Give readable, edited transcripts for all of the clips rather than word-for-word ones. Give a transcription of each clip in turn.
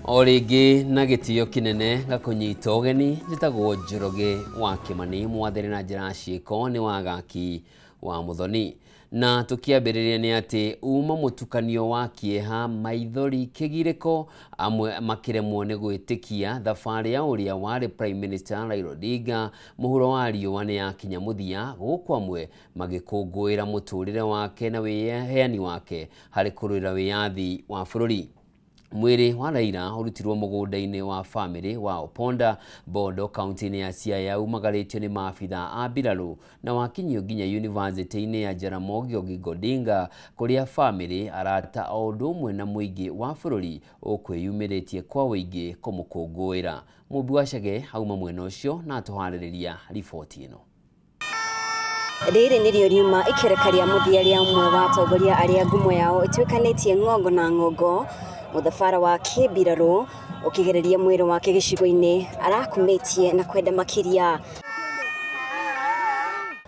Origi na gitio kinene gakunyita ogeni njitagwo Njoroge wa Kimani mwathani na njira ciiko ni wagaki wa Muthoni na tukiambiriria ni ati uma mutukanio wa kieha maithori kigiriko amwe makiremwo ni gwitikia thabari ya uria wari Prime Minister Raila Odinga muhuro wa riũa ni yakinya muthia guku amwe magikungũĩra muturire wake na wiheani wake hari kurũĩra wiyathi wa bururi. Mwiri wa Raila urutirwo mugunda-ini wa family wa Oponda Bondo county-ini ya Siaya umagaritio ni maafitha a mbiraru na wakinyio nginya university-ini ya Jaramogi Oginga Odinga kuria family arata o ũndũ ũmwe na muingi wa bururi ukwiyumiritie kwa wĩingĩ kumukũngũĩra. Mũmbi wa Chege hauma mwena ũcio na atuharĩrĩria riboti ĩno. Rĩrĩ nĩrĩo riuma ikerekaria muthia rĩa ũmwe wa atongoria arĩa ngumo yao ĩtuĩkanĩtie ng'ongo na ng'ongo. Muthafara wa kibiraru ukigereria mwiri wake gicigo-ini arakumitie na kwenda makiria.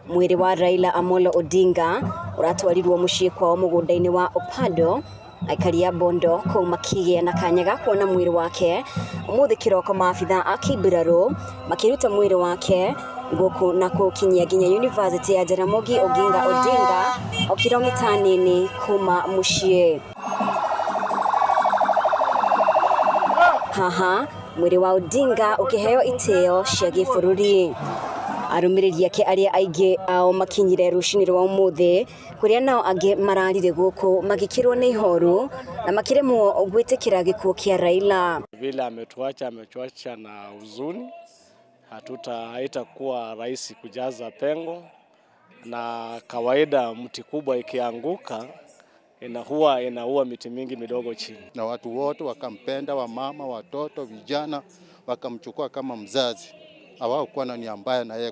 Mwiri wa Raila Amolo Odinga uratwarirwo mucii kwao mugunda-ini wa Opado aikaria Bondo kuu makigia na kanya ga kuona mwiri wake. Umuthi kiroko maafitha a kibiraru makiruta mwiri wake guku na kukinyia nginya university ya Jaramogi Oginga Odinga o kilomita nini kuma mucii. Haha mwiri wa Odinga ukiheo iteo cia gĩbũrũri. Arũmĩrĩri ake aria aingĩ ao makinyire rucini rwa umuthi kuria nao angĩ mararire guku magikirwo nĩ ihoru na makiremwo gwĩtĩkĩra gĩkuũ kĩa Raila. Vile ametuacha na huzuni, haitakuwa rahisi kujaza pengo, na kawaida mti kubwa ikianguka inaua miti mingi midogo chini. Na watu wote wakampenda, wa mama, watoto, vijana wakamchukua kama mzazi. Hawakuwa na nia mbaya na yeye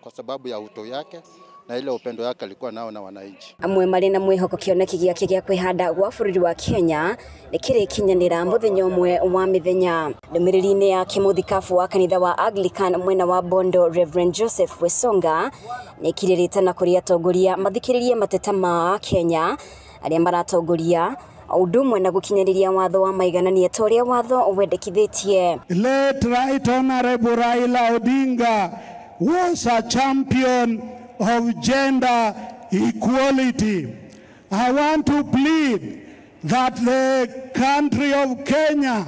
kwa sababu ya uto yake na ile upendo yake alikuwa nao na wananchi. Amwe marĩ na mwĩhoko kĩoneki gĩake gĩa kwĩhanda gwa bũrũri wa Kenya nĩ kĩrĩkinyanĩra mũthenya ũmwe wa mĩthenya. Ndũmĩrĩri-inĩ ya kĩmũthikabu wa kanitha wa Anglican mwena wa Bondo Reverend Joseph Wesonga nĩ kirĩrĩte na kũrĩ atongoria mathikĩrĩrie mateta ma Kenya aria maratongoria ũndũ ũmwe na gũkinyĩrĩria watho wa maiganania ta ũrĩa watho wendekithĩtie. Late Right Honorable Raila Odinga was a champion of gender equality. I want to plead that the country of Kenya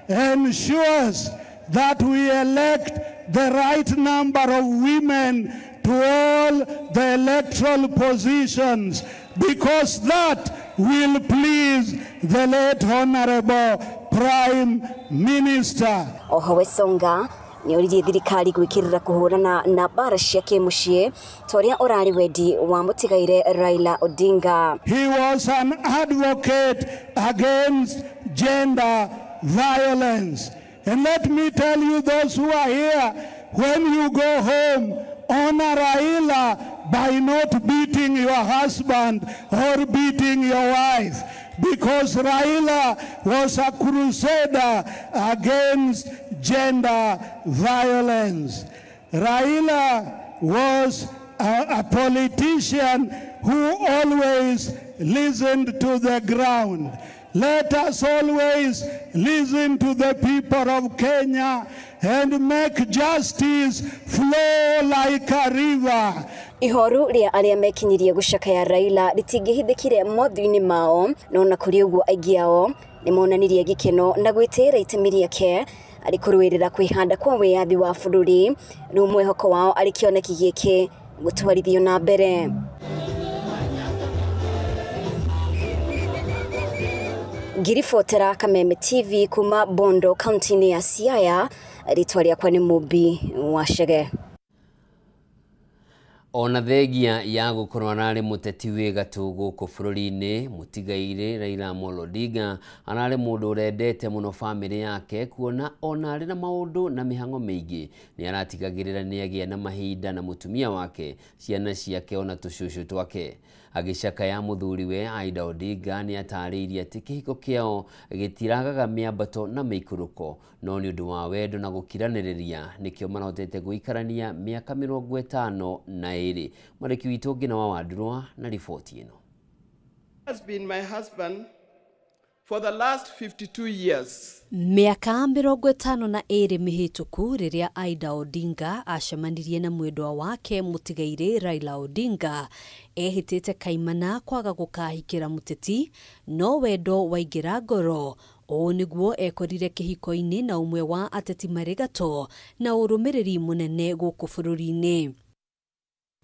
ensures that we elect the right number of women to all the electoral positions, because that will please the late Honorable Prime Minister. Oho Wesonga nĩ oririe thirikari gwĩkĩrĩra kũhũrana na mbara cia kĩmũciĩ ta ũrĩa ũrarĩ wendi wa mũtigaire Raila Odinga. He was an advocate against gender violence. And let me tell you, those who are here, when you go home, honor Raila by not beating your husband or beating your wife, because Raila was a crusader against gender violence. Raila was a politician who always listened to the ground. Let us always listen to the people of Kenya and make justice flow like a river. Ihoru ria aria mekinyirie gucakaya Raila ritingihithikire mothu-ini mao, no na kuri uguo aingĩ ao ni monanirie gikeno na gwĩtĩĩra itemi rĩake ari kũrũĩrĩra kwĩhanda kwa wĩyathi wa bũrũri. Rĩu mwĩhoko wao arĩ kĩoneki gĩkĩ gũtwarithio na mbere. Ngiribotera Kameme TV kuma Bondo county-ini ya Siaya, ritwa rĩakwa nĩ Mũmbi wa Chege. Ona thegia ya gũkorwo ararĩ mũteti wĩ gatũ gũkũ bũrũri-inĩ mũtigaire Raila Amolo Odinga ararĩ mũndũ ũrendete mũno family yake, kuona ona arĩ na maũndũ na mĩhang'o mĩingĩ nĩ aratigagĩrĩra nĩ agĩa na mahinda na mũtumia wake, ciana ciake ona tũcũcũ twake. Agĩcakaya mũthuriwe Aida Odinga nĩ atarĩirie atĩ kĩhiko kĩao gĩtiragaga mĩambato na mĩikũrũko, no nĩ ũndũ wa wendo na gũkiranĩrĩria nĩkĩo marahotete gũikarania mĩaka 52. Mareki witũ Ngina wa Wandurwa na riboti ĩno. Has been my husband for the last 52 years. Miaka 52 mihituku riria Aida Odinga acemanirie na mwendwa wake mutigaire Raila Odinga ehitite kaimana kwaga gukahikira muteti no wendo waingira ngoro o niguo ekorire kihiko-ini na umwe wa ateti marigato na urumiriri munene guku bururi-ini.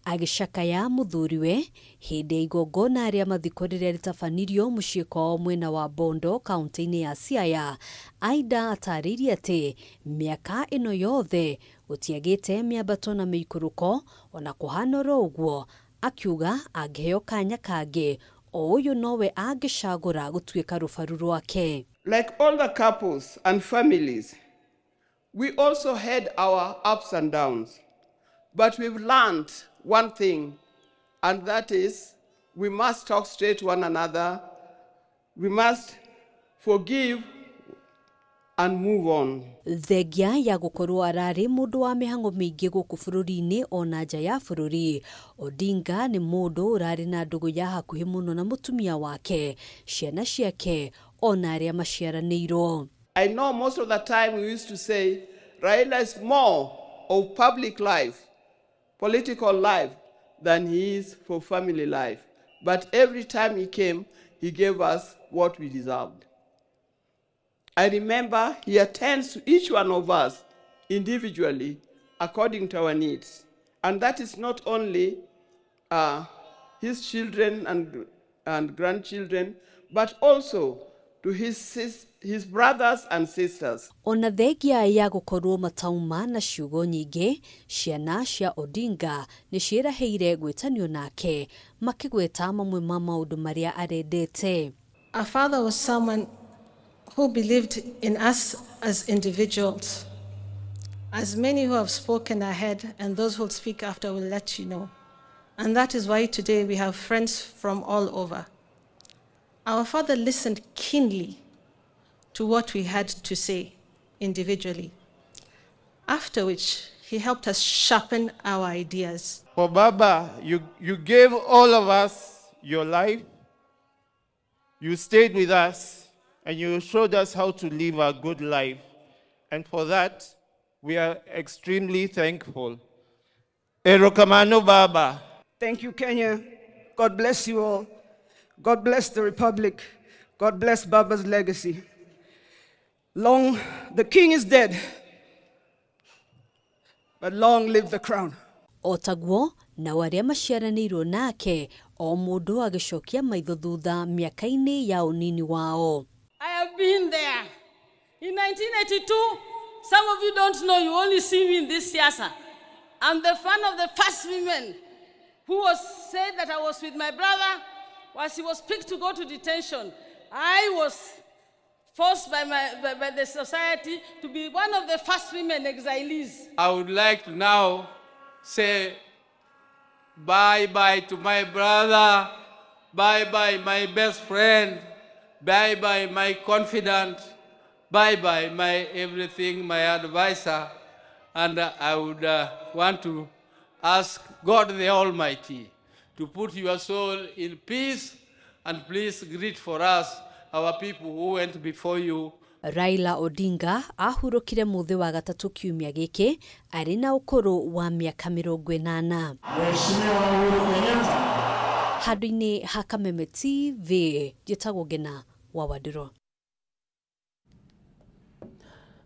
Agishakaya muthuriwe hindi igongona ria mathiko riria ritafanirio mucii kwao mwena wa Bondo kaunti-ini ya Siaya. Aida ataririe ati miaka ino yothe gutiagite miambato na miikuruko ona kuhanora uguo, akiuga angiheo kanya kangi o uyu nowe agicagura gutuika rufaru rwake. Like all the couples and families, we also had our ups and downs. But we've learned one thing, and that is we must talk straight to one another. We must forgive and move on. Thegia ya gukorwo arari mundu wa mihango mingi guku bururi-ini ona nja ya bururi. Odinga ni mundu urari na ndugu ya hakuhi muno na mutumia wake, ciana ciake ona aria maciaranirwo. I know most of the time we used to say Raila is more of public life, political life, than he is for family life. But every time he came, he gave us what we deserved. I remember he attends to each one of us individually according to our needs. And that is not only his children and grandchildren, but also to his brothers and sisters. Ona thegia ya gukorwo matauma na ciugo nyingi, ciana cia Odinga ni ciiraheire gwitanio nake makigweta mamwe ma maundu maria arendete. Our father was someone who believed in us as individuals. As many who have spoken ahead and those who will speak after will let you know. And that is why today we have friends from all over. Our father listened keenly to what we had to say individually, after which he helped us sharpen our ideas. For Baba, you gave all of us your life. You stayed with us, and you showed us how to live a good life. And for that, we are extremely thankful. Erokamano Baba. Thank you, Kenya. God bless you all. God bless the Republic. God bless Baba's legacy. Long, the king is dead, but long live the crown. Otaguo na waria maciaranirwo nake o mundu agicokia maitho thutha miaka-ini ya unini wao. I have been there. In 1982, some of you don't know, you only see me in this siasa. I'm the fan of the first woman who was said that I was with my brother whilst he was picked to go to detention. I was forced by the society to be one of the first women exilees. I would like to now say bye-bye to my brother, bye-bye my best friend, bye-bye my confidant, bye-bye my everything, my advisor. And I would want to ask God the Almighty to put your soul in peace, and please greet for us our people who went before you. Raila Odinga ahurukire muthi wa gatatu kiumia giki ari na ukuru wa miaka 80. Handũ-inĩ ha Kameme TV, njĩtagwo Ngina wa Wadiro.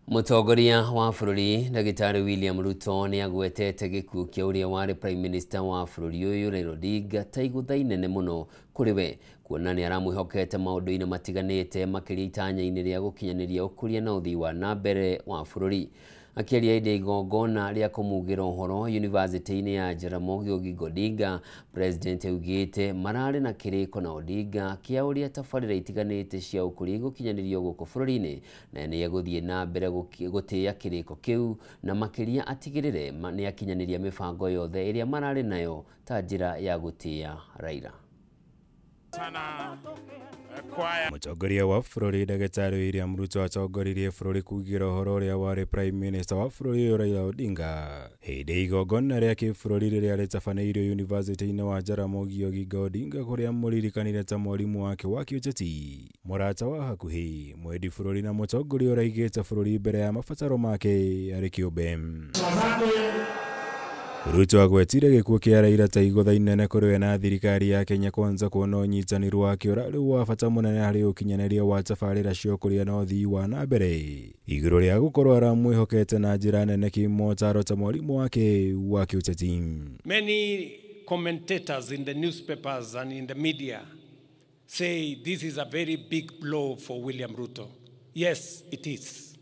Mutongoria wa bururi Ndagĩtarĩ William Ruto ni agwetete gĩkuũ kĩa ũrĩa warĩ Prime Minister wa bururi ũyũ Raila Odinga ta igũtha inene mũno kũrĩ we, kuona nĩ aramwĩhokete maũndũ-inĩ matiganĩte makĩria itanya-inĩ rĩa gũkinyanĩria ũkũria na ũthii wa na mbere wa bururi. Akĩaria hĩndĩ ya igongona rĩa kũmugĩra ũhoro University-inĩ ya Jaramogi Oginga Odinga, President augĩte mararĩ na kĩrĩko na Odinga kĩa ũrĩa tabarĩra itiganĩte cia ũkũria gũkinyanĩrio gũkũ bũrũri-inĩ, na nĩ egũthiĩ na mbere gũtĩĩa kĩrĩko kĩu na makĩria atigĩrĩre nĩ akinyanĩria mĩbango yothe ĩrĩa mararĩ nayo ta njĩra ya gũtĩĩa Raila. Mũtongoria wa bũrũri Ndagĩtarĩ William Ruto atongoririe bũrũri kugira ũhoro ũrĩa warĩ Prime Minister wa bũrũri ũyũ Raila Odinga hĩndĩ igongona rĩa kĩbũrũri rĩrĩa rĩtabanĩirio University-inĩ wa Jaramogi Oginga Odinga kũrĩa mũririkanire ta mwarimu wake wa kĩũteti, mũrata wa hakuhĩ, mwendi bũrũri na mũtongoria ũraigĩte bũrũri mbere ya mabataro make arĩ kĩũmbe. Ruto agwetire gĩkuũ kĩa Raila ta igũtha inene kũrĩ we na thirikari ya Kenya Kwanza kuona ũnyitanĩri wake ũrarĩ wa bata mũnene harĩ ũkinyanĩria wa tabarĩra cia ũkũria na ũthii wa na mbere igũrũ rĩa gũkorwo aramwĩhokete na njĩra nene kĩmotaro ta mwarimu wake wa kĩũteti. Many commentators in the newspapers and in the media say this is a very big blow for William Ruto. Yes, it is.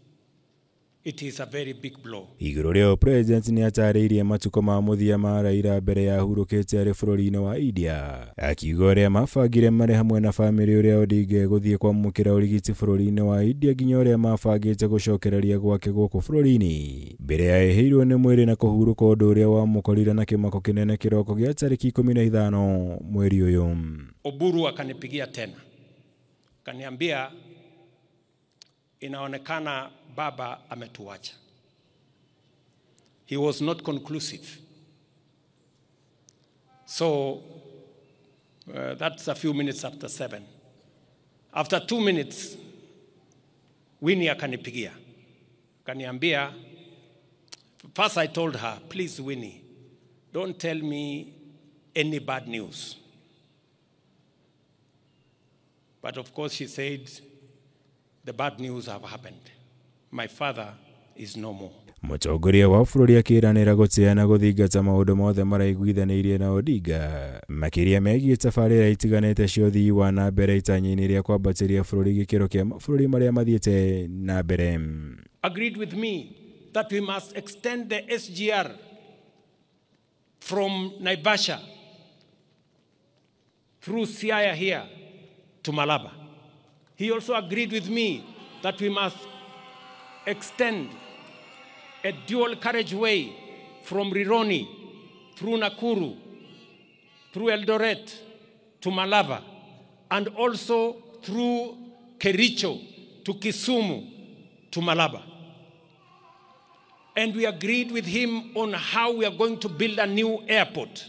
It is a very big blow. Igũrũ rĩo president nĩ atarĩirie matukũ ma mũthia ma Raila mbere ya hurũkĩte arĩ bũrũri-inĩ wa India, akiuga ũrĩa mabangire marĩ hamwe na famĩlĩ ũrĩa Odinga gũthiĩ kwamũkĩra ũrigiti bũrũri-inĩ wa India nginya ũrĩa mabangĩte gũcokereria gwake gũkũ bũrũri-inĩ mbere ya ehĩirwo nĩ mwĩrĩ na kũhurũka ũndũ ũrĩa wamũkorire na kĩmako kĩnene kĩroko gĩa tarĩki 15 mweri ũyũ. Oburu akanipigia tena kaniambia inaonekana baba ametuacha. He was not conclusive. So that's a few minutes after 7. After 2 minutes, Winnie akanipigia. Kaniambia, first I told her, please Winnie, don't tell me any bad news. But of course she said, the bad news have happened. My father is no more. Mũtongoria wa bũrũri akĩranĩra gũteana gũthingata maũndũ mothe maraiguithanĩirie na Odinga makĩria megiĩ tabarĩra itiganĩte cia ũthii wa na mbere itanya-inĩ rĩa kwambatĩria bũrũri gĩkĩro kĩa mabũrũri marĩa mathiĩte na mbere. Agreed with me that we must extend the SGR from Naivasha through Siaya here to Malaba. He also agreed with me that we must extend a dual carriageway from Rironi through Nakuru, through Eldoret to Malaba, and also through Kericho to Kisumu to Malaba. And we agreed with him on how we are going to build a new airport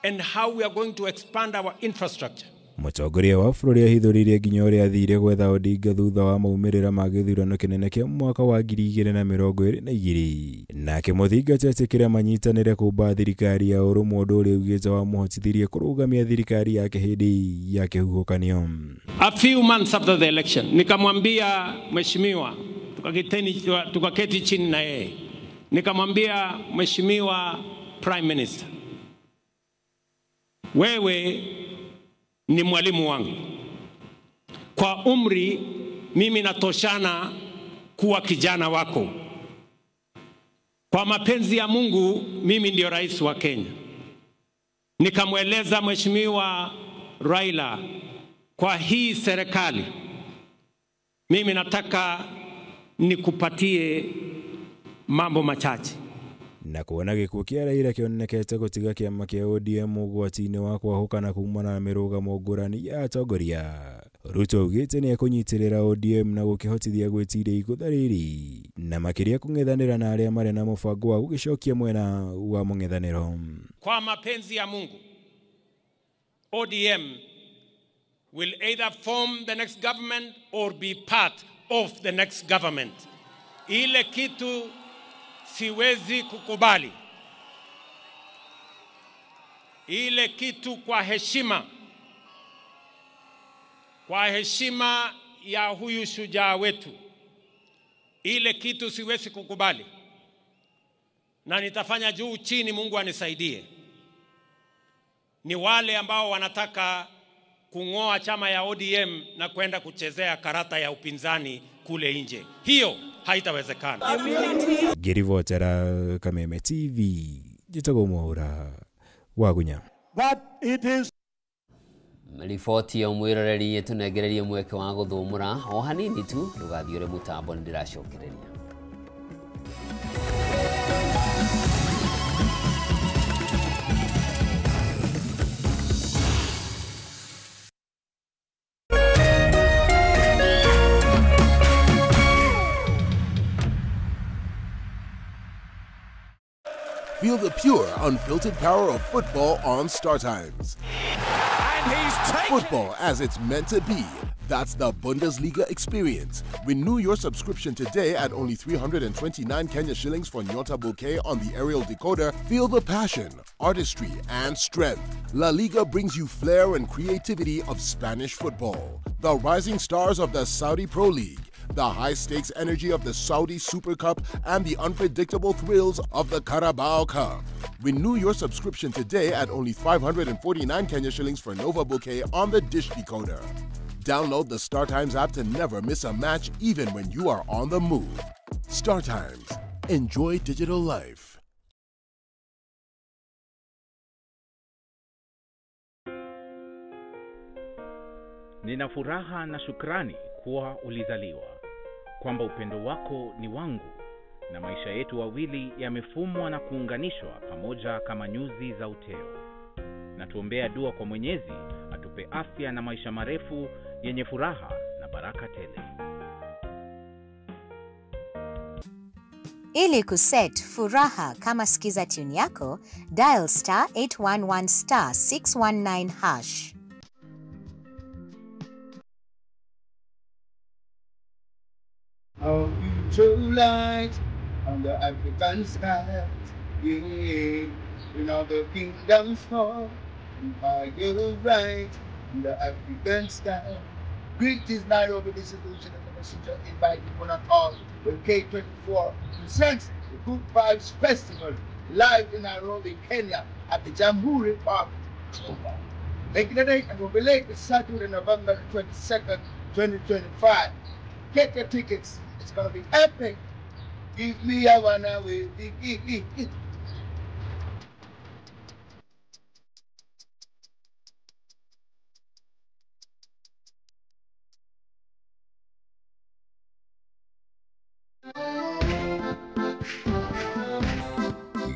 and how we are going to expand our infrastructure. Mũtongoria wa bũrũri ahithũririe nginya ũrĩa athire gwetha Odinga thutha wa maumĩrĩra ma gĩthurano kĩnene kĩa mwaka wa 2022 na akĩmũthingata etĩkĩre manyitanĩre kũmba thirikari ya ũrũmwe ũndũ ũrĩa augĩte wamũhotithirie kũrũgamia thirikari yake hĩndĩ ya kĩhuhũkanio. A few months after the election, nikamwambia mheshimiwa, tukaketi chini na yeye, nikamwambia mheshimiwa Prime Minister, wewe ni mwalimu wangu. Kwa umri mimi natoshana kuwa kijana wako. Kwa mapenzi ya Mungu mimi ndio rais wa Kenya. Nikamweleza mheshimiwa Raila, kwa hii serikali mimi nataka nikupatie mambo machache. Na kuona gĩkuũ kĩa Raila kĩonekete gũtiga kĩama kĩa ODM ũgwati-inĩ wa kwahũkana kumana na mĩrũgamo ngũrani ya atongoria. Ruto augĩte nĩ ekũnyitĩrĩra ODM na gũkĩhotithia gwĩtiria igũtha rĩrĩ na makĩria kũng'ethanĩra na arĩa marĩ na mũbango wa gũgĩcokia mwena wa mũng'ethanĩro. Kwa mapenzi ya Mungu, ODM will either form the next government or be part of the next government. Ile kitu siwezi kukubali. Ile kitu kwa heshima ya huyu shujaa wetu, ile kitu siwezi kukubali, na nitafanya juu chini, Mungu anisaidie. Ni wale ambao wanataka kung'oa chama ya ODM na kwenda kuchezea karata ya upinzani kule nje. Hiyo haitawezekana. Ngĩribotera Kameme TV, njĩtagwo Mwaũra Wagunya. That it is riboti ya mwĩroreri tũnengererie mweke wa gũthũmũra o hanini tu, ndũgathiĩ ũrĩ mũtambo nĩndĩracokereria. Feel the pure, unfiltered power of football on Star Times. And he's taken Football as it's meant to be. That's the Bundesliga experience. Renew your subscription today at only 329 Kenya shillings for Nyota Bouquet on the aerial decoder. Feel the passion, artistry, and strength. La Liga brings you flair and creativity of Spanish football. The rising stars of the Saudi Pro League, the high-stakes energy of the Saudi Super Cup, and the unpredictable thrills of the Carabao Cup. Renew your subscription today at only 549 Kenya shillings for Nova Bouquet on the Dish Decoder. Download the Star Times app to never miss a match, even when you are on the move. Star Times. Enjoy digital life. Nina furaha na shukrani kuwa ulizaliwa, kwamba upendo wako ni wangu, na maisha yetu wawili yamefumwa na kuunganishwa pamoja kama nyuzi za uteo. Na tuombea dua kwa Mwenyezi atupe afya na maisha marefu yenye furaha na baraka tele. Ili kuset furaha kama skiza tune yako, dial *811 *619 hash. Our future light on the African sky, yeah. In all the kingdoms fall, by your right in the African sky. Great is Nairobi, this is the messenger inviting one and all. When K24 presents the Good Vibes Festival live in Nairobi, Kenya at the Jamhuri Park. Making the date and will be late this Saturday, November 22nd, 2025. Get your tickets. It's going to be epic. Give me a one away.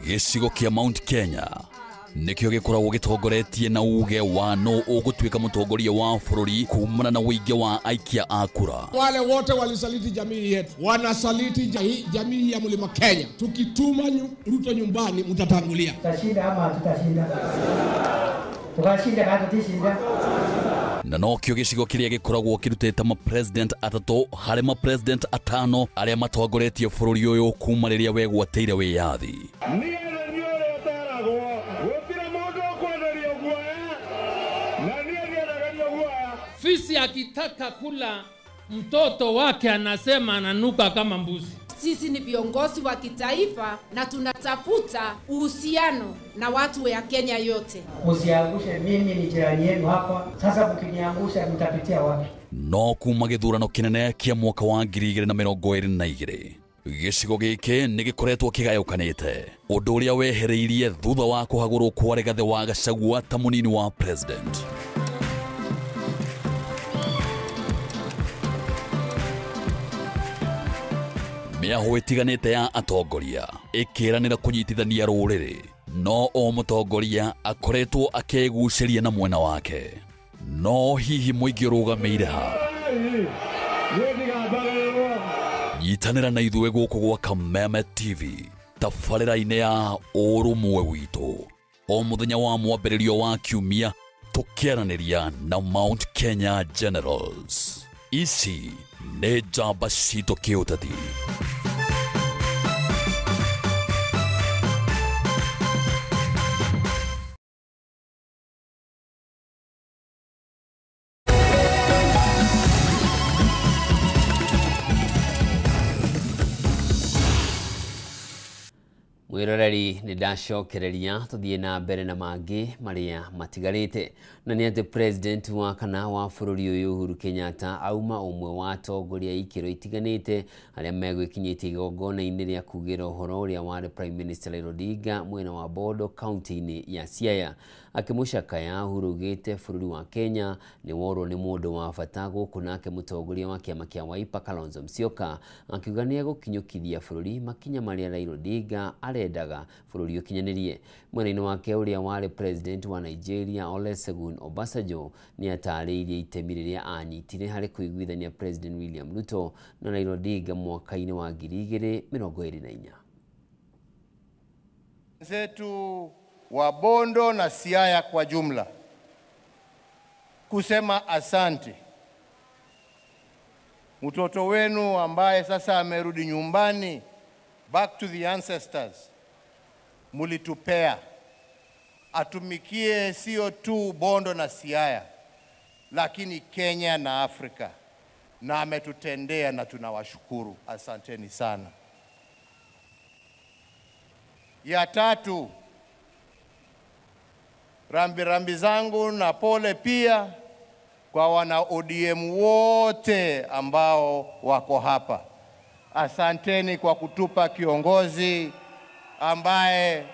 Gĩcigo kĩa Mount Kenya nikio gikoragwo gitongoretie na uge wa no ũgũtuĩka mũtongoria wa bũrũri kumana na wĩingĩ wa aikia a kura. Wale wote walisaliti jamii yetu, wanasaliti jamii ya Mlima Kenya. Tukituma Ruto nyumbani mtatangulia. Tutashinda ama tutashinda? Tukashinda kama tutashinda. Na no kĩo gĩcigo kĩrĩa gĩkoragwo kĩrutĩte ma president atatũ harĩ ma president atano arĩa matongoretie bũrũri ũyũ kuma rĩrĩa wegwatĩire wĩyathi. Fisi akitaka kula mtoto wake anasema ananuka kama mbuzi. Sisi ni viongozi wa kitaifa na tunatafuta uhusiano na watu wa Kenya yote. Msiangushe, mimi ni jirani yenu hapa. Sasa mkiniangusha mtapitia wapi? No kuma gĩthurano kĩnene kĩa mwaka wa 2022 gĩcigo gĩkĩ nĩ gĩkoretwo kĩgayũkanĩte, ũndũ ũrĩa wehereirie thutha wa kũhagũrwo kwa Rigathĩ wa Gachagua ta mũnini wa president. Mĩaho ĩtiganĩte ya atongoria ĩkĩranĩra kũnyitithania rũrĩrĩ, no o mũtongoria akoretwo akĩgucĩria na mwena wake. No hihi mũingĩ ũrũgamĩire ha? Nyitanĩra na ithuĩ gũkũ gwa Kameme TV tabarĩra-inĩ ya ũrũmwe witũ, o mũthenya wa mwambĩrĩrio wa kiumia tũkĩaranĩria na Mount Kenya Generals. Ici nĩ njamba citũ kĩũteti. Mwiroreri ni ndacokereria tuthie na mbere na mangi maria matigarite na ni ati president wa kana wa bũrũri ũyũ Uhuru Kenyatta auma ũmwe wa atongoria ikĩro itiganite arĩa megwĩkinyĩtie igongona-inĩ rĩa kugĩra ũhoro ũrĩa warĩ Prime Minister Raila Odinga mwena wa Bondo county-inĩ ya Siaya. Akĩmũcakaya Uhuru augĩte bũrũri wa Kenya nĩ worwo nĩ mũndũ wa bata gũkũ, nake mũtongoria wa kĩama kĩa Wiper Kalonzo Musyoka akiuga nĩ egũkinyũkithia bũrũri makinya marĩa Raila Odinga arendaga bũrũri ũkinyanĩrie. Mwena-inĩ wake ũrĩa warĩ president wa Nigeria Olusegun Obasanjo nĩ atarĩirie itemi rĩrĩa anyitire harĩ kũiguithania President William Ruto na Raila Odinga mwaka-inĩ wa 2024. zetu wa Bondo na Siaya kwa jumla kusema asante. Mtoto wenu ambaye sasa amerudi nyumbani, back to the ancestors, mulitupea atumikie sio tu Bondo na Siaya, lakini Kenya na Afrika, na ametutendea na tunawashukuru. Asanteni sana. Ya tatu, rambi zangu na pole pia kwa wana ODM wote ambao wako hapa. Asanteni kwa kutupa kiongozi ambaye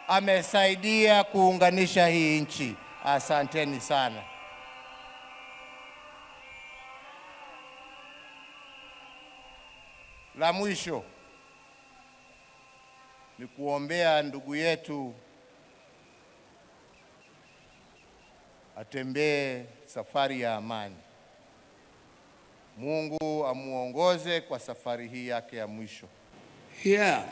amesaidia kuunganisha hii nchi. Asanteni sana. La mwisho ni kuombea ndugu yetu atembee safari ya amani. Mungu amuongoze kwa safari hii yake ya mwisho. Here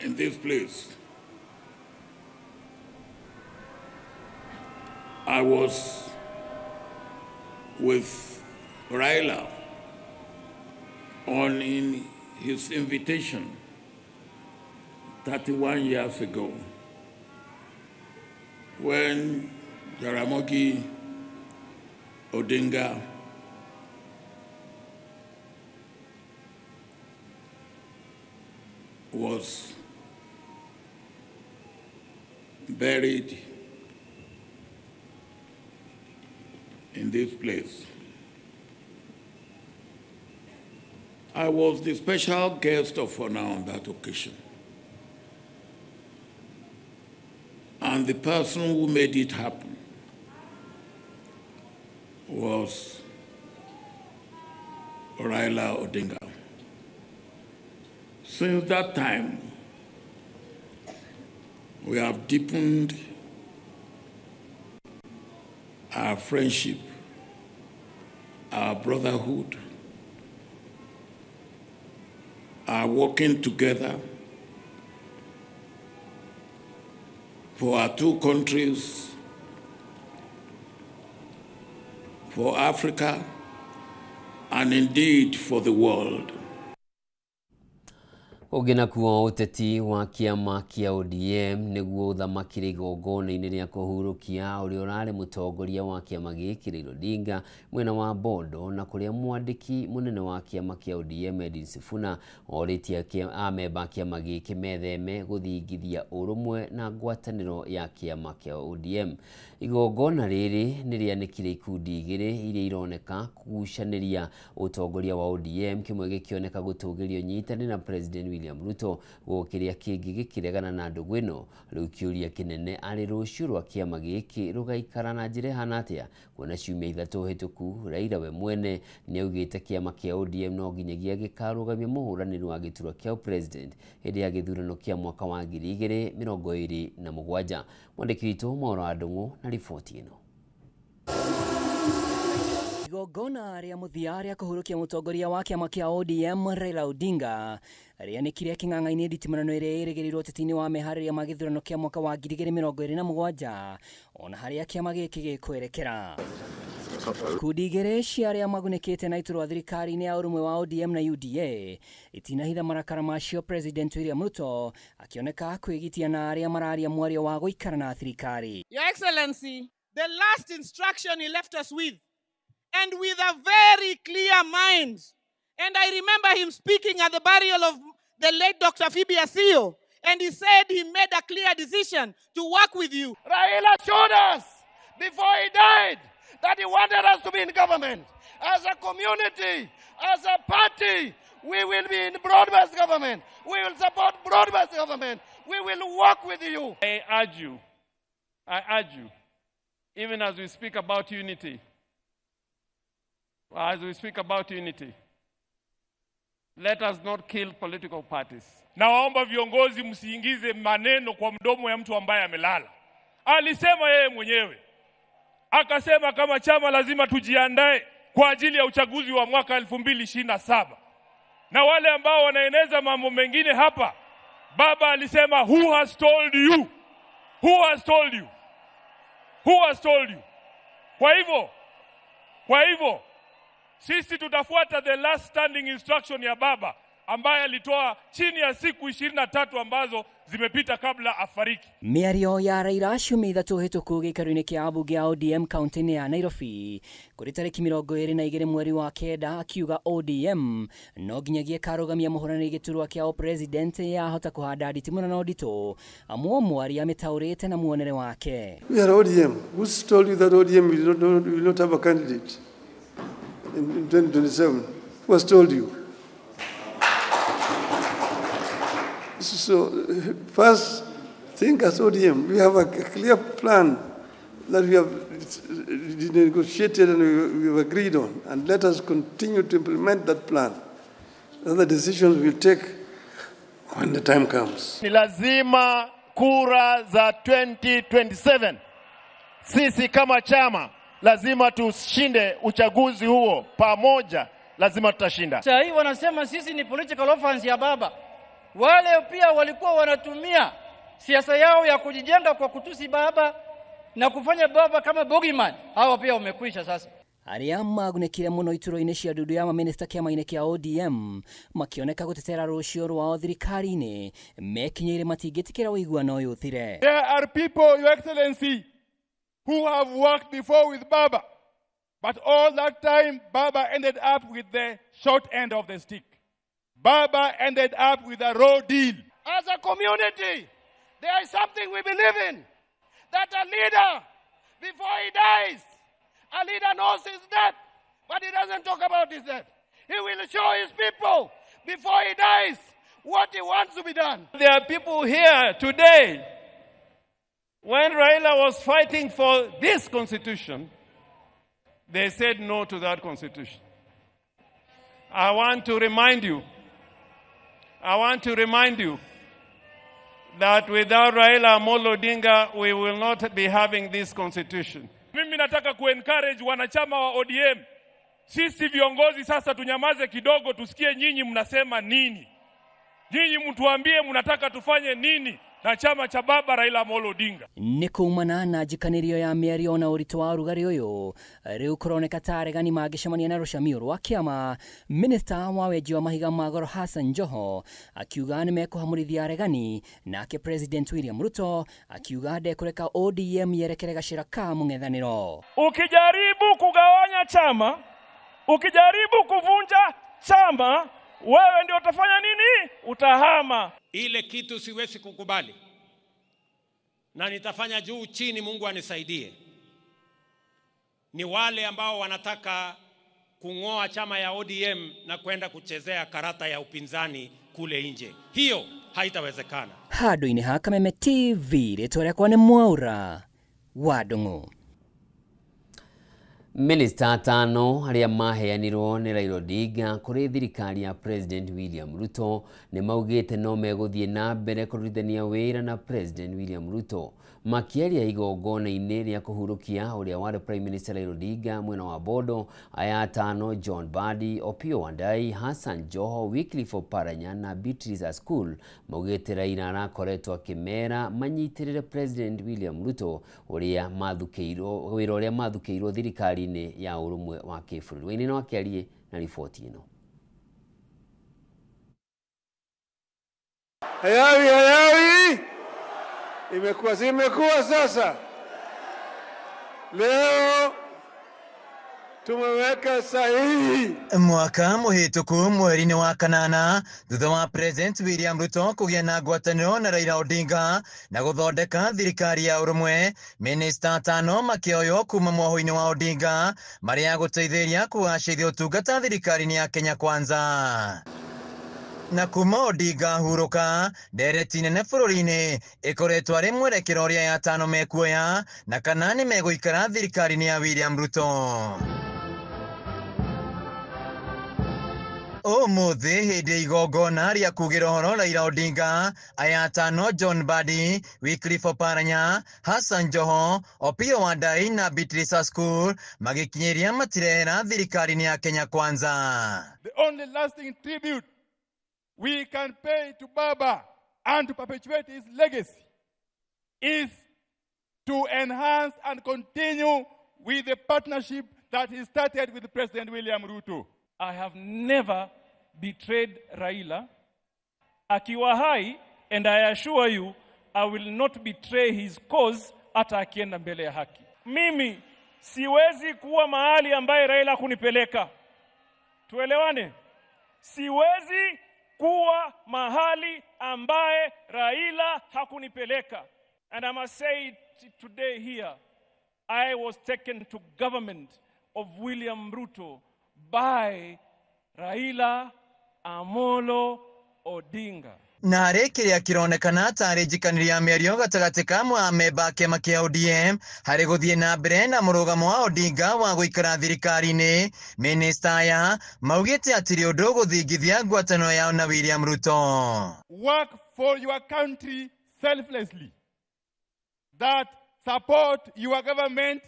in this place, I was with Raila on his invitation 31 years ago, when Jaramogi Odinga was buried in this place. I was the special guest of honor on that occasion. And the person who made it happen was Raila Odinga. Since that time, we have deepened our friendship, our brotherhood, our working together for our two countries, for Africa, and indeed for the world. Ogena kuwa uteti wa kiama kia ODM niguo uthamakire igongona-inĩ rĩa kũhurũkia ũrĩa ũrarĩ mũtongoria wa kiama gĩkĩ Raila Odinga mwena wa Bondo, na kũrĩa mwandĩki mũnene wa kiama kia ODM Edwin Sifuna orĩtie amemba kiama gĩkĩ metheme gũthingithia ũrũmwe na ngwatanĩro ya kiama kia ODM. Igongona rĩrĩ nĩ rĩanĩkire ikundi igĩrĩ iria ironeka kũgucanĩria ũtongoria wa ODM, kĩmwe gĩkĩoneka gũtũgĩrio nyitani na President William Ruto gũkĩrĩa kĩngĩ gĩkĩregana na ndũgũ ĩno. Rĩu kĩũria kĩnene arĩ rũciũ rwa kĩama gĩkĩ rũgaikara na njĩra ĩhana atĩa, kuona ciumia ithatũ hĩtũku Raila we mwene nĩaugĩte kĩama kĩa ODM no nginyagia gĩkarũgamia mũhũranĩri wa gĩturwa kĩa president hĩndĩ ya gĩthurano kĩa mwaka wa 2027. Mwandĩki witũ Maũra wa Ndung'u na riboti ĩno. Igongona rĩa mũthia rĩa kũhurũkia mũtongoria wa kĩama kĩa ODM Raila Odinga rĩanĩkire kĩng'ang'a-inĩ nditimũrano ĩrĩa ĩrĩgĩrĩirwo ũteti-inĩ wa meharĩrĩria ma gĩthurano kĩa mwaka wa 2027, ona harĩa kĩama gĩkĩ gĩkwerekera. Ikundi igĩrĩ cia arĩa magunĩkĩte na iturwa thirikari-inĩ ya ũrũmwe wa ODM na UDA itinahitha marakara macio President William Ruto akĩoneka kwĩgitia na arĩa mararia mwario wa gũikara na thirikari. Your Excellency, the last instruction he left us with, and with a very clear mind. And I remember him speaking at the burial of the late Dr. Phoebe Asio, and he said he made a clear decision to work with you. Raila showed us before he died that he wanted us to be in government. As a community, as a party, we will be in broad-based government. We will support broad-based government. We will work with you. I urge you, even as we speak about unity, let us not kill political parties. Nawaomba viongozi msiingize maneno kwa mdomo ya mtu ambaye amelala. Alisema yeye mwenyewe. Akasema kama chama lazima tujiandae kwa ajili ya uchaguzi wa mwaka 2027. na wale ambao wanaeneza mambo mengine hapa. Baba alisema, who has told you? Who has told you? Who has told you? Kwa hivyo sisi tutafuata the last standing instruction ya baba ambaye alitoa chini ya siku 23 ambazo zimepita kabla afariki. Miario ya Raila ciumia ithatu hituku gĩikaro-inĩ kĩa ambunge ya ODM kaunti-inĩ ya Nairobi kũrĩ tarĩki 22 mweri wa kenda, akiuga ODM no nginyagia karũgamia mũhũranĩri gĩturwa kĩa president yahota kũhanda nditimũra na ũnditũ amwe mwari amĩtaũrĩte na muonere wake. We are ODM. Who's told you that ODM will not have a candidate in 2027? Who has told you? So, first, think as ODM. We have a clear plan that we have negotiated and we have agreed on, and let us continue to implement that plan. Other decisions we'll take when the time comes. Ni lazima kura za 2027. Sisi kama chama lazima tushinde uchaguzi huo pamoja, lazima tutashinda. Sasa hii wanasema sisi ni political offense ya baba. Wale pia walikuwa wanatumia siasa yao ya kujijenga kwa kutusi baba na kufanya baba kama bogeyman. Hao pia wamekwisha sasa. Arĩa magunĩkire mũno itũro-inĩ cia ndudu ya mamĩnĩsta kĩama-inĩ kĩa ODM makĩoneka gũtetera rũciũ rwao thirikari-inĩ mekinyĩire matingĩtĩkĩra ũiguano ũyũ ũthire. There are people, Your Excellency, who have worked before with Baba, but all that time Baba ended up with the short end of the stick. Baba ended up with a raw deal. As a community, there is something we believe in, that a leader, before he dies, a leader knows his death, but he doesn't talk about his death. He will show his people, before he dies, what he wants to be done. There are people here today, when Raila was fighting for this constitution, they said no to that constitution. I want to remind you that without Raila Amolo Odinga, we will not be having this constitution. Mimi nataka kuencourage wanachama wa ODM. Sisi viongozi sasa tunyamaze kidogo, tusikie nyinyi mnasema nini. Nyinyi mtuambie mnataka tufanye nini na chama cha baba Raila Amolo Odinga. Nĩ kuumana na njikanĩrio ya mĩario na ũritũ wa ũrugarĩ ũyũ, rĩu kũroneka ta aregani mangĩcemania na rũcamio rwa kĩama. Minista wa wenji wa mahiga ma goro Hassan Joho akiuga nĩmekũhamũrithia aregani, nake President William Ruto akiuga ndekũreka ODM yerekere gacĩra ka mũng'ethanĩro. Ukijaribu kugawanya chama, ukijaribu kuvunja chama, wewe ndio utafanya nini? Utahama. Ile kitu siwezi kukubali, na nitafanya juu chini, Mungu anisaidie. Ni wale ambao wanataka kung'oa chama ya ODM na kwenda kuchezea karata ya upinzani kule nje. Hiyo haitawezekana. Handũ-inĩ ha Kameme TV, rĩtwa rĩakwa nĩ Mwaura wa Ndung'u. Minista atano arĩa maheanirwo nĩ Raila Odinga kũrĩ thirikari ya President William Ruto nĩ maugĩte no megũthiĩ na mbere kũrutithania wĩra na President William Ruto makĩaria igongona-inĩ rĩa kũhurũkia ũrĩa warĩ Prime Minister Raila Odinga mwena wa Bondo. Aya atano, John Mbadi, Opiyo Wandayi, Hassan Joho, Wycliffe Oparanya na Beatrice Askul, maugĩte Raila arakoretwo akĩmera manyitĩrĩre President William Ruto wĩra ũrĩa mathukĩirwo thirikari-inĩ ya ũrũmwe wa kĩbũrũri. Wainaina wakĩarie na riboti ĩno. Hayawi imekuwa sasa. Leo tumeweka sahihi. Mwaka muhituku mweri-inĩ wa kanana, thutha wa President William Ruto kũgĩa na ngwatanĩro na Raila Odinga na gũthondeka thirikari ya ũrũmwe, minista atano makĩoywo kuma mwoho-inĩ wa Odinga marĩa gũteithĩrĩria kũgacĩrithia ũtungata thirikari-inĩ ya Kenya Kwanza. Na kuma Odinga huruka, ndereti nene bũrũri-inĩ ĩkoretwo arĩ mwerekero ũrĩa ya atano mekuoya na kana nĩ megũikara thirikari-inĩ ya William Ruto. Ũmũthĩ hĩndĩ igongona rĩa kugĩra ũhoro Raila Odinga, aya atano John Mbadi, Wycliffe Oparanya, Hassan Joho, Opiyo Wandayi na Beatrice Askul magĩkinyĩria matirehera thirikari-inĩ ya Kenya Kwanza. The only lasting tribute we can pay to Baba and to perpetuate his legacy is to enhance and continue with the partnership that he started with President William Ruto. I have never betrayed Raila. Akiwa hai, and I assure you, I will not betray his cause hata akienda mbele ya haki. Mimi siwezi kuwa mahali ambaye Raila kunipeleka. Tuelewane? Siwezi kuwa mahali ambaye Raila hakunipeleka. And I must say it today here, I was taken to government of William Ruto by Raila Amolo Odinga. Na harĩ kĩrĩa kĩronekana tarĩ njikanĩro ya mĩario gatagatĩ ka amemba a kĩama kĩa ODM harĩ gũthiĩ na mbere na mũrũgamo wa Odinga wa gũikara thirikari-inĩ, minista aya maugĩte atĩ ũndũ gũthingithia ngwatanĩro yao na William Ruto. Work for your country selflessly. That support your government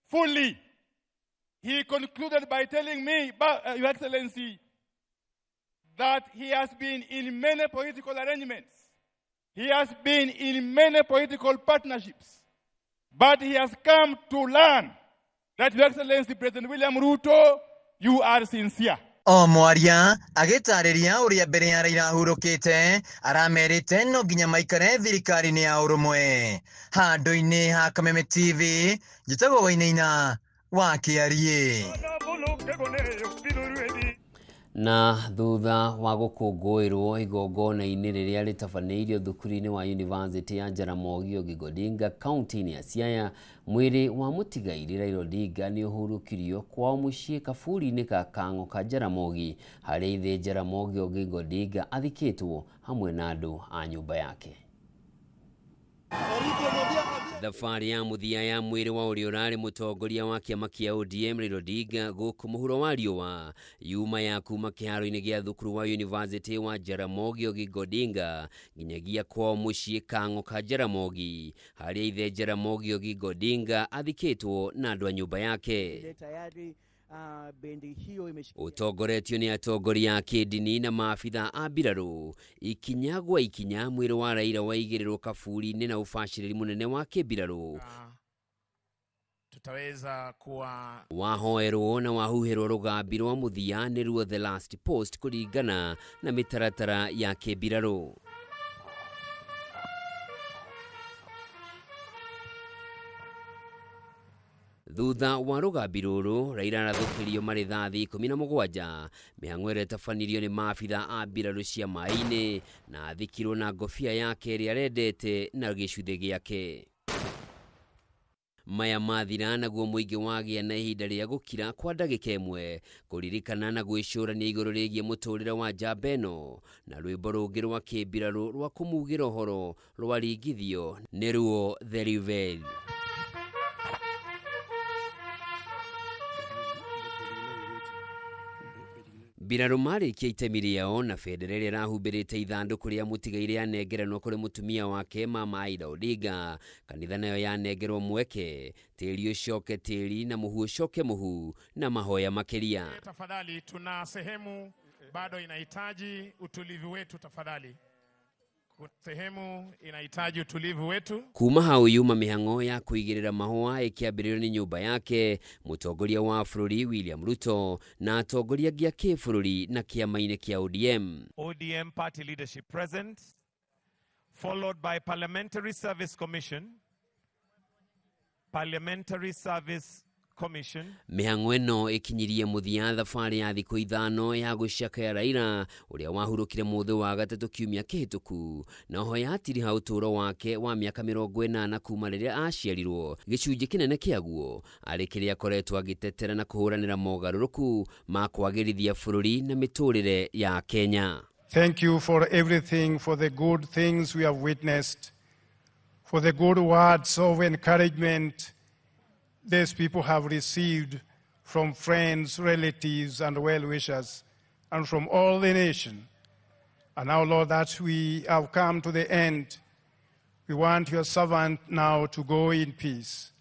fully. He concluded by telling me, Your Excellency, that he has been in many political arrangements. He has been in many political partnerships. But he has come to learn that, Your Excellency, President William Ruto, you are sincere. O mwaria agĩtarĩria ũrĩa mbere ya Raila ahurũkĩte aramerĩte no nginya maikare thirikari-inĩ ya ũrũmwe. Handũ-inĩ ha Kameme TV, njĩtagwo Wainaina wa Kĩarie. Na thutha wa gũkũngũĩrwo igongona-inĩ rĩrĩa rĩtabanĩirio thukuru-inĩ wa University ya Jaramogi Oginga Odinga kaunti-inĩ ya Siaya, mwĩrĩ wa mũtigairĩ Raila Odinga nĩ ũhurũkirio kwao mũciĩ kaburi-inĩ ka Kang'o ka Jaramogi, harĩa ithe Jaramogi Oginga Odinga athikĩtwo hamwe na andũ a nyũmba yake. Thabarĩ ya mũthia ya mwĩrĩ wa ũrĩa ũrarĩ mũtongoria wa kĩama kĩa ODM Raila Odinga gũkũ mũhuro wa riũa yuma ya kuma kĩharo-inĩ gĩa thukuru wa University wa Jaramogi Oginga Odinga nginyagia kwao mũciĩ Kang'o ka Jaramogi, harĩa ithe Jaramogi Oginga Odinga athikĩtwo na andũ a nyũmba yake. Utongoretio ni atongoria a kĩndini na maabitha a mbirarũ. Ikinya gwa ikinya mwĩrĩ wa Raila waigĩrĩrwo kaburi-inĩ na ũbacĩrĩri mũnene wa kĩmbirarũ. Tutaweza kuwa wahoerwo na wahuhĩrwo rũgambi rwa mũthia nĩruo The Last Post kũringana na mĩtaratara ya kĩmbirarũ. Thutha wa rũgambi rũrũ, Raila arathũkĩrio marĩthathi 17. Mĩhang'o ĩrĩa ĩtabanirio nĩ maabitha a mbirarũ cia maĩ-inĩ na athikirwo na ngobia yake ĩrĩa arendete na gĩcuthĩ gĩake. Maya mathira naguo mũingĩ wagĩa na ihinda rĩa gũkira kwa ndagĩka ĩmwe kũririkana na gwĩcũrania igũrũ rĩgiĩ mũtũrĩre wa njamba ĩno, na rwĩmbo rũngĩ rwa kĩmbirarũ rwa kũmugĩra ũhoro rwaringithio nĩruo The Reveal. Mbirarũ marĩkia itemi rĩao na bendera ĩrĩa ĩrahumbĩrĩte ithandũkũ rĩa mũtigairĩ yanengeranwo kũrĩ mũtumia wake Mama Aida Odinga, kanitha nayo yanengerwo mweke, tĩri ũcoke tĩri na mũhu ũcoke mũhu na mahoya makĩria. Tafadhali, tuna sehemu bado inahitaji utulivu wetu tafadhali. Sehemu inahitaji utulivu wetu. Kuma hau yuma mĩhang'o ya kũigĩrĩra mahũa ĩkĩambĩrĩrio nĩ nyũmba yake mũtongoria wa bũrũri William Ruto na atongoria angĩ a kĩbũrũri na kĩama-inĩ kĩa ODM. ODM party leadership present, followed by Parliamentary Service Commission. Parliamentary Service Commission. Mĩhang'o ĩno ĩkinyirie mũthia thabarĩ ya thikũ ithano ya gũcakaya Raila ũrĩa wahurũkire mũthĩ wa gatatũ kiumia kĩhĩtũku, na ho yatiri ha ũtũũro wake wa mĩaka 80 kuma rĩrĩa aciarirwo. Gĩcunjĩ kĩnene kĩaguo arĩ kĩrĩa akoretwo agĩtetera na kũhũranĩra mogarũrũku ma kwagĩrithia bũrũri na mĩtũrĩre ya Kenya. Thank you for everything, for the good things we have witnessed, for the good words of encouragement these people have received from friends, relatives, and well-wishers, and from all the nation. And now, Lord, that we have come to the end, we want your servant now to go in peace.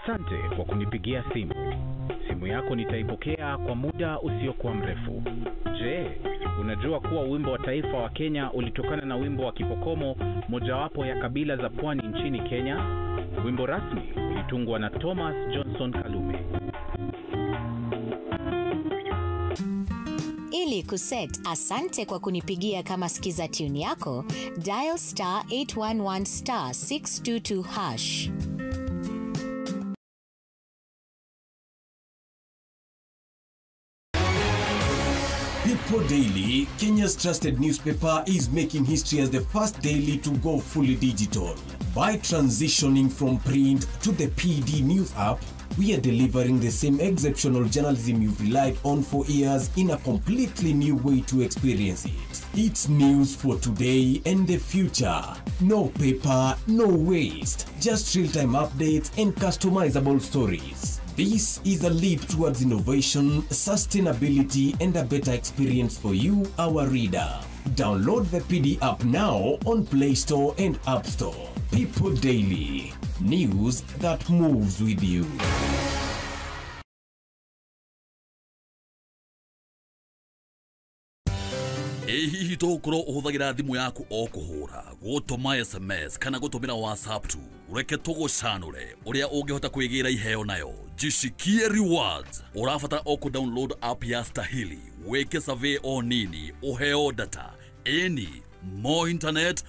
Asante kwa kunipigia simu. Simu yako nitaipokea kwa muda usiokuwa mrefu. Je, unajua kuwa wimbo wa taifa wa Kenya ulitokana na wimbo wa Kipokomo, mojawapo ya kabila za pwani nchini Kenya? Wimbo rasmi ulitungwa na Thomas Johnson Kalume. Ili kuset asante kwa kunipigia kama skiza tune yako, dial *811*622#. People Daily, Kenya's trusted newspaper, is making history as the first daily to go fully digital. By transitioning from print to the PD News app, we are delivering the same exceptional journalism you've relied on for years in a completely new way to experience it. It's news for today and the future. No paper, no waste. Just real-time updates and customizable stories. This is a leap towards innovation, sustainability, and a better experience for you, our reader. Download the PD app now on Play Store and App Store. People Daily. News that moves with you. Hihi tokoro uhuthagira thimu yaku o kuhura gutuma SMS kana gutumira WhatsApp tu ureke tugucanure uria ungihota kwigira iheo nayo jishikie rewards urafata o ku download app ya Stahili weke survey o nini uheo data any more internet